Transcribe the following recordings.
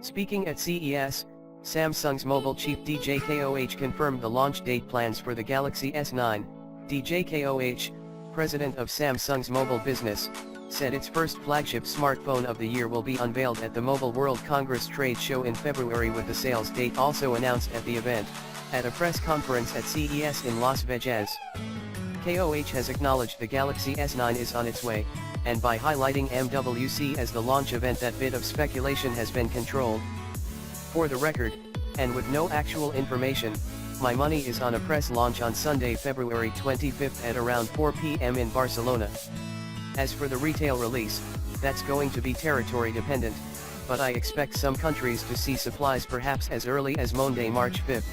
Speaking at CES, Samsung's mobile chief DJ Koh confirmed the launch date plans for the Galaxy S9. DJ Koh, president of Samsung's mobile business, said its first flagship smartphone of the year will be unveiled at the Mobile World Congress trade show in February, with the sales date also announced at the event. At a press conference at CES in Las Vegas, Koh has acknowledged the Galaxy S9 is on its way, and by highlighting MWC as the launch event, that bit of speculation has been controlled. For the record, and with no actual information, my money is on a press launch on Sunday, February 25th at around 4 p.m. in Barcelona. As for the retail release, that's going to be territory dependent, but I expect some countries to see supplies perhaps as early as Monday, March 5th.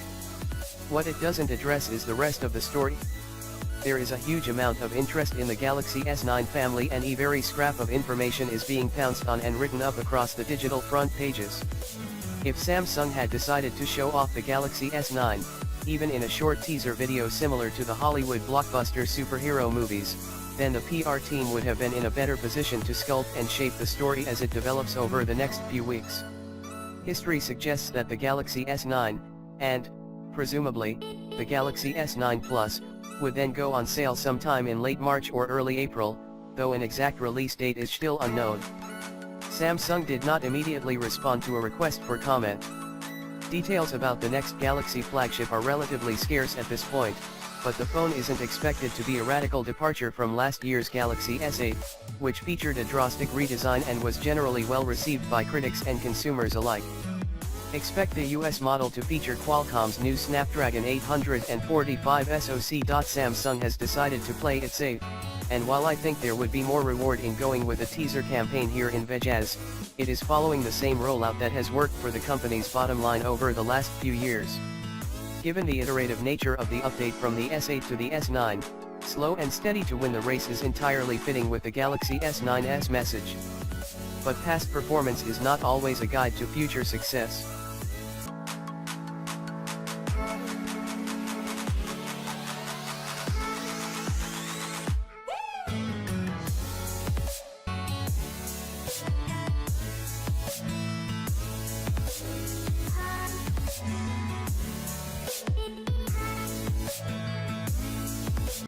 What it doesn't address is the rest of the story. There is a huge amount of interest in the Galaxy S9 family, and every scrap of information is being pounced on and written up across the digital front pages. If Samsung had decided to show off the Galaxy S9, even in a short teaser video similar to the Hollywood blockbuster superhero movies, then the PR team would have been in a better position to sculpt and shape the story as it develops over the next few weeks. History suggests that the Galaxy S9, and, presumably, the Galaxy S9 Plus, would then go on sale sometime in late March or early April, though an exact release date is still unknown. Samsung did not immediately respond to a request for comment. Details about the next Galaxy flagship are relatively scarce at this point, but the phone isn't expected to be a radical departure from last year's Galaxy S8, which featured a drastic redesign and was generally well received by critics and consumers alike. Expect the US model to feature Qualcomm's new Snapdragon 845 SoC. Samsung has decided to play it safe, and while I think there would be more reward in going with a teaser campaign here in Vegas, it is following the same rollout that has worked for the company's bottom line over the last few years. Given the iterative nature of the update from the S8 to the S9, slow and steady to win the race is entirely fitting with the Galaxy S9's message. But past performance is not always a guide to future success.